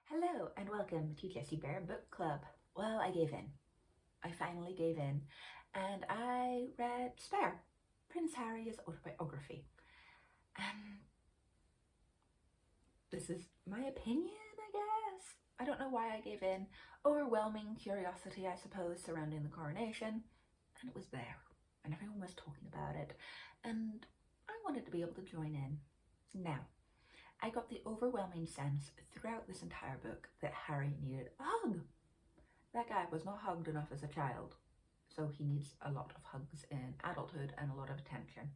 Hello and welcome to Jessie Bear Book Club. Well, I gave in. I finally gave in and I read Spare, Prince Harry's autobiography. And this is my opinion, I guess. I don't know why I gave in. Overwhelming curiosity, I suppose, surrounding the coronation. And it was there. And everyone was talking about it. And I wanted to be able to join in. Now, I got the overwhelming sense throughout this entire book that Harry needed a hug. That guy was not hugged enough as a child, so he needs a lot of hugs in adulthood and a lot of attention.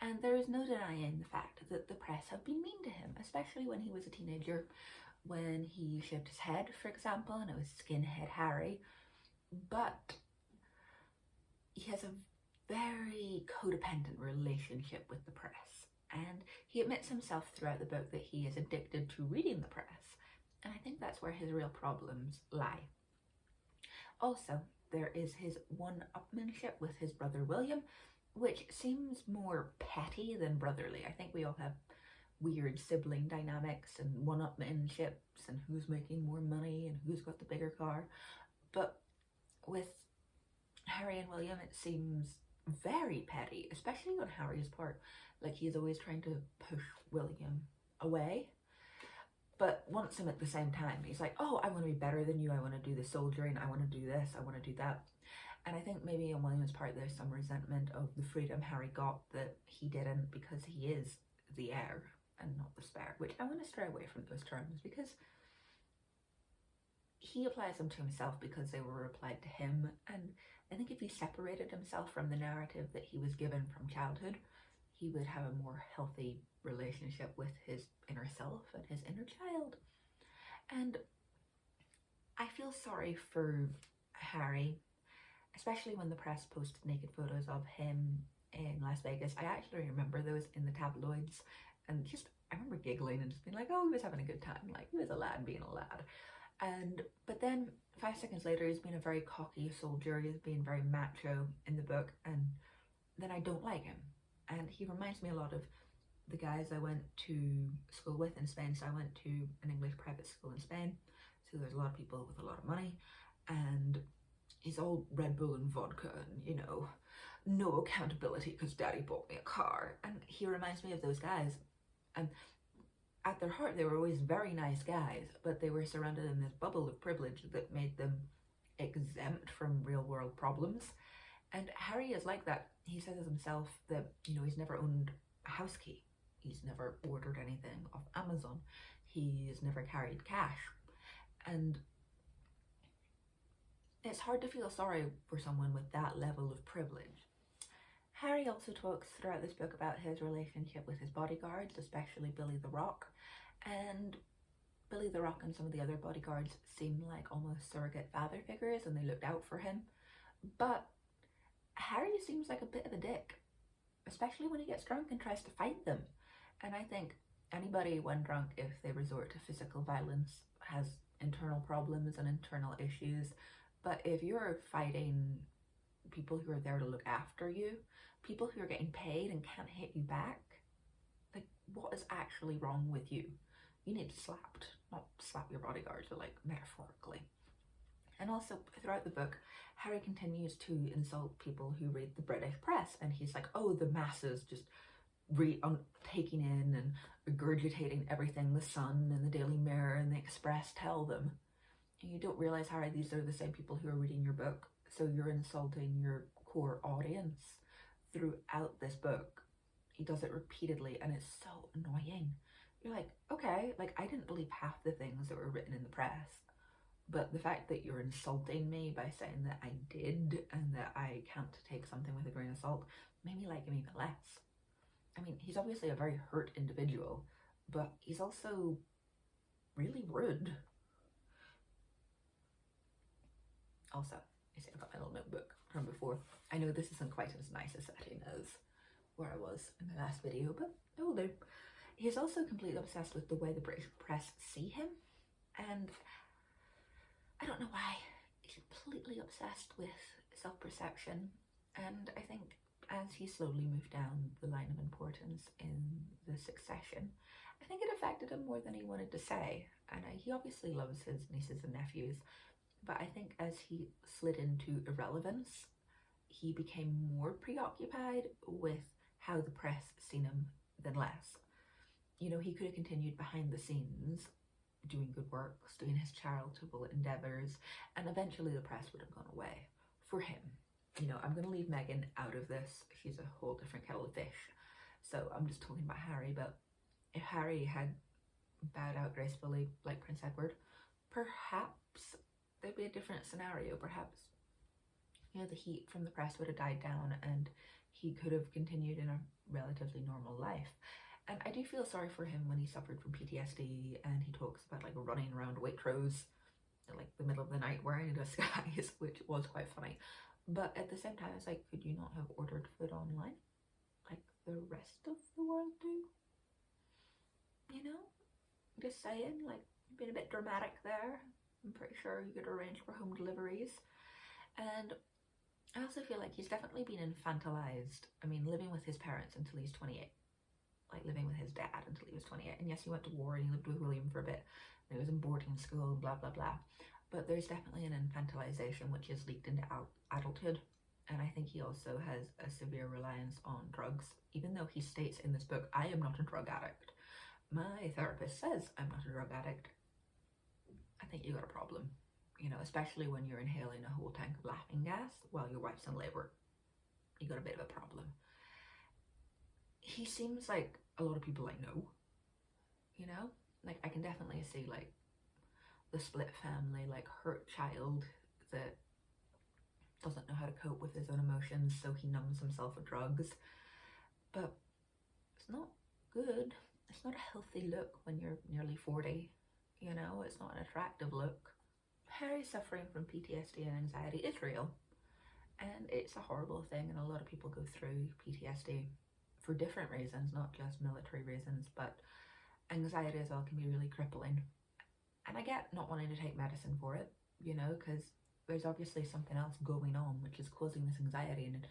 And there is no denying the fact that the press have been mean to him, especially when he was a teenager, when he shaved his head, for example, and it was Skinhead Harry. But he has a very codependent relationship with the press. And he admits himself throughout the book that he is addicted to reading the press. And I think that's where his real problems lie. Also, there is his one-upmanship with his brother William, which seems more petty than brotherly. I think we all have weird sibling dynamics and one-upmanships and who's making more money and who's got the bigger car. But with Harry and William, it seems very petty, especially on Harry's part. Like, he's always trying to push William away, but wants him at the same time. He's like, oh, I want to be better than you. I want to do the soldiering. I want to do this. I want to do that. And I think maybe on William's part, there's some resentment of the freedom Harry got that he didn't, because he is the heir and not the spare, which I want to stray away from those terms because he applies them to himself because they were applied to him. And I think if he separated himself from the narrative that he was given from childhood, he would have a more healthy relationship with his inner self and his inner child. And I feel sorry for Harry, especially when the press posted naked photos of him in Las Vegas. I actually remember those in the tabloids, and I remember giggling and just being like, oh, he was having a good time, like he was a lad being a lad. But then 5 seconds later, he's been a very cocky soldier. He's been very macho in the book, and then I don't like him. And he reminds me a lot of the guys I went to school with in Spain. So I went to an English private school in Spain. So there's a lot of people with a lot of money, and he's all Red Bull and vodka and, you know, no accountability because daddy bought me a car. And he reminds me of those guys. And at their heart, they were always very nice guys, but they were surrounded in this bubble of privilege that made them exempt from real world problems. And Harry is like that. He says himself that, you know, he's never owned a house key. He's never ordered anything off Amazon. He's never carried cash. And it's hard to feel sorry for someone with that level of privilege. Harry also talks throughout this book about his relationship with his bodyguards, especially Billy the Rock. And Billy the Rock and some of the other bodyguards seem like almost surrogate father figures, and they looked out for him. But Harry seems like a bit of a dick, especially when he gets drunk and tries to fight them. And I think anybody when drunk, if they resort to physical violence, has internal problems and internal issues. But if you're fighting people who are there to look after you, people who are getting paid and can't hit you back, like, what is actually wrong with you? You need slapped, not slap your bodyguards, but like metaphorically. And also throughout the book, Harry continues to insult people who read the British press, and he's like, oh, the masses just taking in and regurgitating everything the Sun and the Daily Mirror and the Express tell them. And you don't realize, Harry, these are the same people who are reading your book, so you're insulting your core audience throughout this book. He does it repeatedly, and it's so annoying. You're like, okay, like, I didn't believe half the things that were written in the press, but the fact that you're insulting me by saying that I did and that I can't take something with a grain of salt made me like him even less. I mean, he's obviously a very hurt individual, but he's also really rude. Also, I see I've got my little notebook from before. I know this isn't quite as nice a setting as where I was in my last video, but it will do. He's also completely obsessed with the way the British press see him, and I don't know why. He's completely obsessed with self-perception, and I think as he slowly moved down the line of importance in the succession, I think it affected him more than he wanted to say. And he obviously loves his nieces and nephews, but I think as he slid into irrelevance, he became more preoccupied with how the press seen him than less. You know, he could have continued behind the scenes doing good works, doing his charitable endeavors, and eventually the press would have gone away for him. You know, I'm going to leave Meghan out of this. She's a whole different kettle of fish. So I'm just talking about Harry, but if Harry had bowed out gracefully like Prince Edward, perhaps there'd be a different scenario. Perhaps, you know, the heat from the press would have died down and he could have continued in a relatively normal life. And I do feel sorry for him when he suffered from PTSD, and he talks about like running around Waitrose in like the middle of the night wearing a disguise, which was quite funny. But at the same time, it's like, could you not have ordered food online like the rest of the world do? You know, just saying, like, being a bit dramatic there. I'm pretty sure you could arrange for home deliveries. And I also feel like he's definitely been infantilized. I mean, living with his parents until he's 28. Like living with his dad until he was 28. And yes, he went to war and he lived with William for a bit. And he was in boarding school, blah, blah, blah. But there's definitely an infantilization which is leaked into adulthood. And I think he also has a severe reliance on drugs. Even though he states in this book, I am not a drug addict. My therapist says I'm not a drug addict. I think you got a problem. You know, especially when you're inhaling a whole tank of laughing gas while your wife's in labor. You got a bit of a problem. He seems like a lot of people I know, you know? Like, I can definitely see, like, the split family, like, hurt child that doesn't know how to cope with his own emotions, so he numbs himself with drugs. But it's not good. It's not a healthy look when you're nearly 40, you know? It's not an attractive look. Harry's suffering from PTSD and anxiety is real. And it's a horrible thing, and a lot of people go through PTSD for different reasons, not just military reasons, but anxiety as well can be really crippling. And I get not wanting to take medicine for it, you know, because there's obviously something else going on which is causing this anxiety, and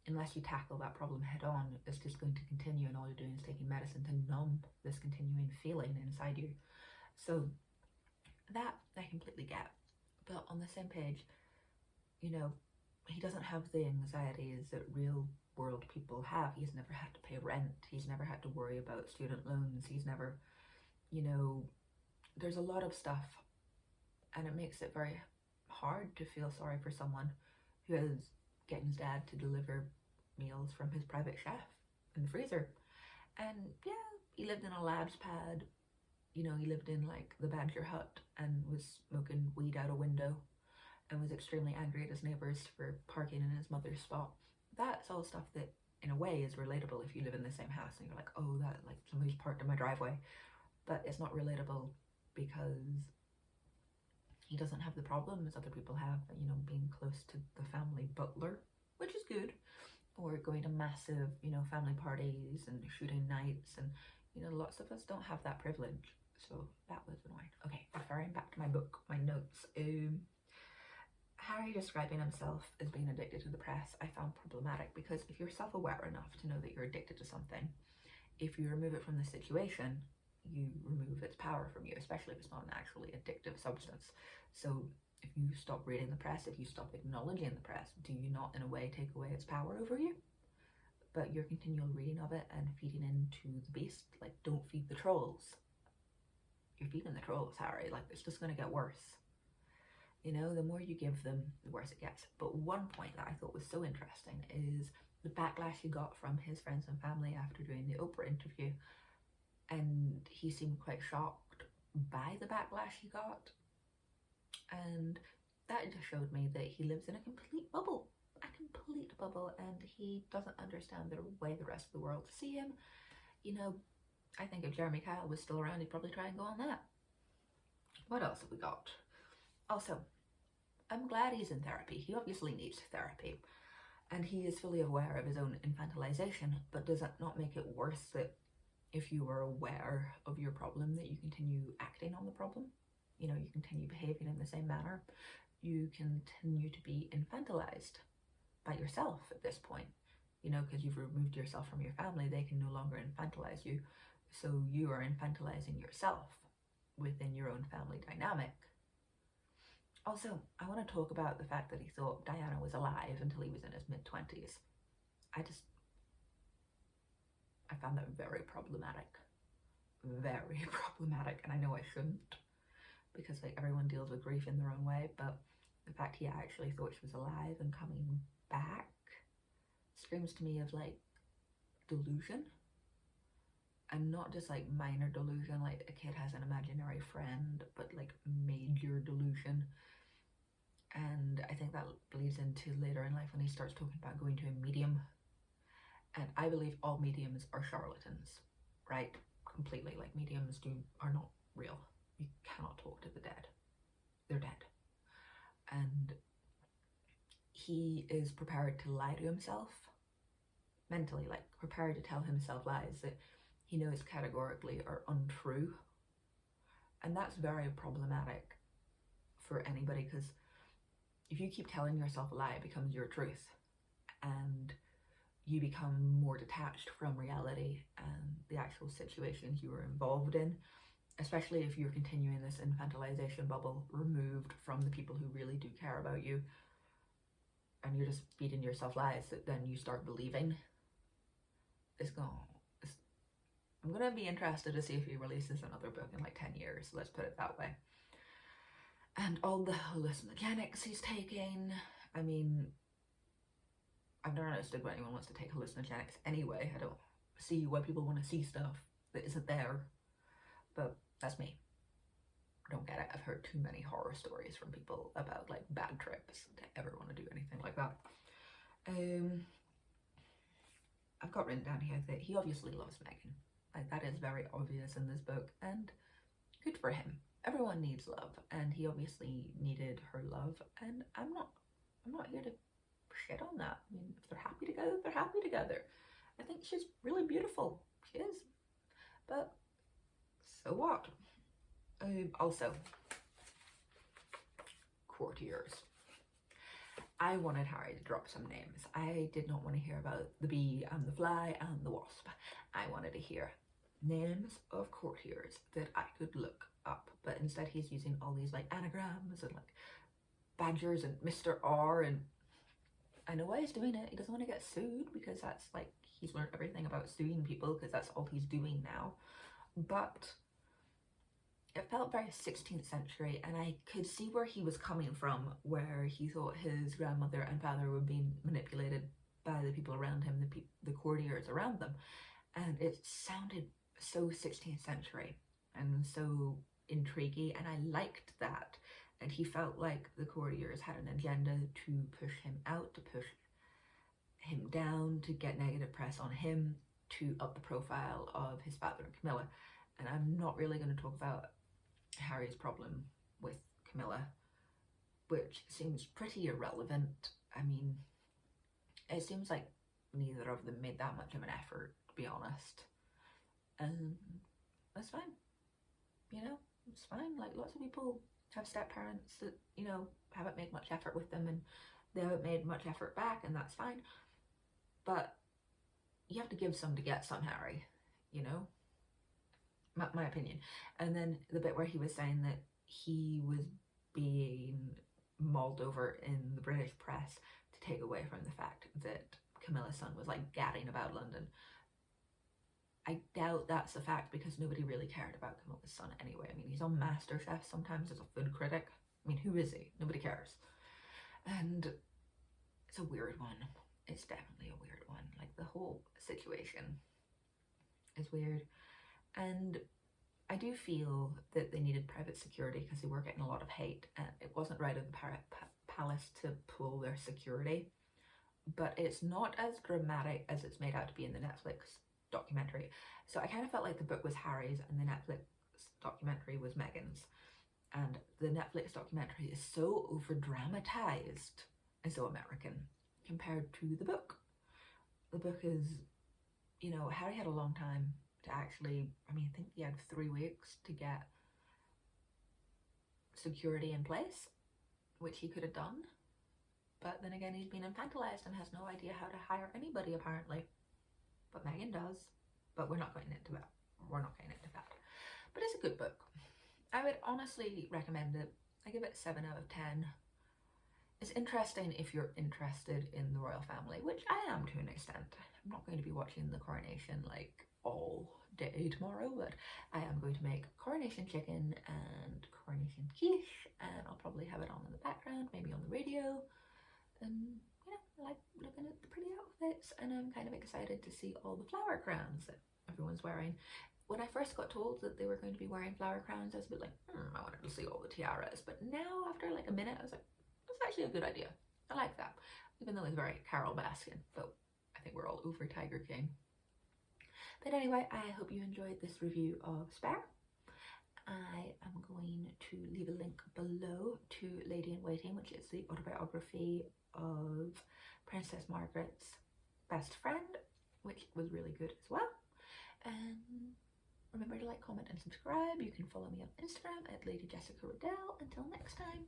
unless you tackle that problem head on, it's just going to continue, and all you're doing is taking medicine to numb this continuing feeling inside you. So that I completely get. But on the same page, you know, he doesn't have the anxieties that real world people have. He's never had to pay rent. He's never had to worry about student loans. He's never, you know, there's a lot of stuff, and it makes it very hard to feel sorry for someone who is getting his dad to deliver meals from his private chef in the freezer. And yeah, he lived in a lab's pad. You know, he lived in like the Badger hut and was smoking weed out a window and was extremely angry at his neighbors for parking in his mother's spot. That's all stuff that in a way is relatable if you live in the same house and you're like, oh, that, like, somebody's parked in my driveway. But it's not relatable because he doesn't have the problems other people have, you know, being close to the family butler, which is good, or going to massive, you know, family parties and shooting nights, and, you know, lots of us don't have that privilege. So that was annoying. Okay, referring back to my book, my notes. Harry describing himself as being addicted to the press I found problematic, because if you're self-aware enough to know that you're addicted to something, if you remove it from the situation, you remove its power from you, especially if it's not an actually addictive substance. So if you stop reading the press, if you stop acknowledging the press, do you not in a way take away its power over you? But your continual reading of it and feeding into the beast, like, don't feed the trolls. You're feeding the trolls, Harry. Like, it's just going to get worse. You know, the more you give them, the worse it gets. But one point that I thought was so interesting is the backlash he got from his friends and family after doing the Oprah interview. And he seemed quite shocked by the backlash he got. And that just showed me that he lives in a complete bubble. And he doesn't understand the way the rest of the world see him. You know, I think if Jeremy Kyle was still around, he'd probably try and go on that. What else have we got? Also, I'm glad he's in therapy. He obviously needs therapy. And he is fully aware of his own infantilization, but does that not make it worse that if you are aware of your problem, that you continue acting on the problem? You know, you continue behaving in the same manner. You continue to be infantilized by yourself at this point, you know, because you've removed yourself from your family. They can no longer infantilize you. So you are infantilizing yourself within your own family dynamic. Also, I want to talk about the fact that he thought Diana was alive until he was in his mid-20s. I found that very problematic. Very problematic, and I know I shouldn't, because like everyone deals with grief in their own way, but the fact he actually thought she was alive and coming back screams to me of like delusion, and not just like minor delusion, like a kid has an imaginary friend, but like major delusion. And I think that bleeds into later in life when he starts talking about going to a medium. And I believe all mediums are charlatans, right? Completely. Like mediums are not real. You cannot talk to the dead. They're dead. And he is prepared to lie to himself mentally, like prepared to tell himself lies that he knows categorically are untrue. And that's very problematic for anybody, because if you keep telling yourself a lie, it becomes your truth, and you become more detached from reality and the actual situations you were involved in, especially if you're continuing this infantilization bubble removed from the people who really do care about you, and you're just feeding yourself lies that then you start believing. I'm gonna be interested to see if he releases another book in like 10 years, let's put it that way. And all the hallucinogenics he's taking, I mean, I've never understood why anyone wants to take hallucinogenics anyway. I don't see why people want to see stuff that isn't there, but that's me. I don't get it. I've heard too many horror stories from people about like bad trips to ever want to do anything like that. I've got written down here that he obviously loves Megan. Like, that is very obvious in this book, and good for him. Everyone needs love, and he obviously needed her love, and I'm not here to shit on that. I mean, if they're happy together, they're happy together. I think she's really beautiful. She is. But so what? Also, courtiers. I wanted Harry to drop some names. I did not want to hear about the bee and the fly and the wasp. I wanted to hear names of courtiers that I could look up, but instead he's using all these like anagrams and like badgers and Mr. R, and I know why he's doing it. He doesn't want to get sued, because that's like, he's learned everything about suing people because that's all he's doing now. But it felt very 16th century, and I could see where he was coming from, where he thought his grandmother and father were being manipulated by the people around him, the courtiers around them, and it sounded so 16th century and so intriguing, and I liked that. And he felt like the courtiers had an agenda to push him out, to push him down, to get negative press on him, to up the profile of his father and Camilla. And I'm not really going to talk about Harry's problem with Camilla, which seems pretty irrelevant. I mean, it seems like neither of them made that much of an effort, to be honest. And that's fine. You know, it's fine. Like, lots of people have step parents that, you know, haven't made much effort with them, and they haven't made much effort back, and that's fine. But you have to give some to get some, Harry, you know? My opinion. And then the bit where he was saying that he was being mauled over in the British press to take away from the fact that Camilla's son was like gadding about London. I doubt that's the fact, because nobody really cared about Camilla's son anyway. I mean, he's on MasterChef sometimes as a food critic. I mean, who is he? Nobody cares. And it's a weird one. It's definitely a weird one. Like, the whole situation is weird. And I do feel that they needed private security because they were getting a lot of hate, and it wasn't right of the palace to pull their security. But it's not as dramatic as it's made out to be in the Netflix documentary. So I kind of felt like the book was Harry's and the Netflix documentary was Meghan's. And the Netflix documentary is so over dramatized and so American compared to the book. The book is, you know, Harry had a long time to actually, I mean, I think he had 3 weeks to get security in place, which he could have done. But then again, he's been infantilized and has no idea how to hire anybody, apparently. But Meghan does. But we're not going into that we're not getting into that. But it's a good book. I would honestly recommend it. I give it 7 out of 10. It's interesting if you're interested in the royal family, which I am to an extent. I'm not going to be watching the coronation like all day tomorrow, but I am going to make coronation chicken and coronation quiche, and I'll probably have it on in the background, maybe on the radio. And you know, I like looking at the pretty outfits, and I'm kind of excited to see all the flower crowns that everyone's wearing. When I first got told that they were going to be wearing flower crowns, I was a bit like, I wanted to see all the tiaras. But now, after like a minute, I was like, that's actually a good idea. I like that. Even though it's very Carol Baskin, but I think we're all over Tiger King. But anyway, I hope you enjoyed this review of Spare. I am going to leave a link below to Lady in Waiting, which is the autobiography of Princess Margaret's best friend, which was really good as well. And remember to like, comment, and subscribe. You can follow me on Instagram at Lady Jessica Riddell. Until next time.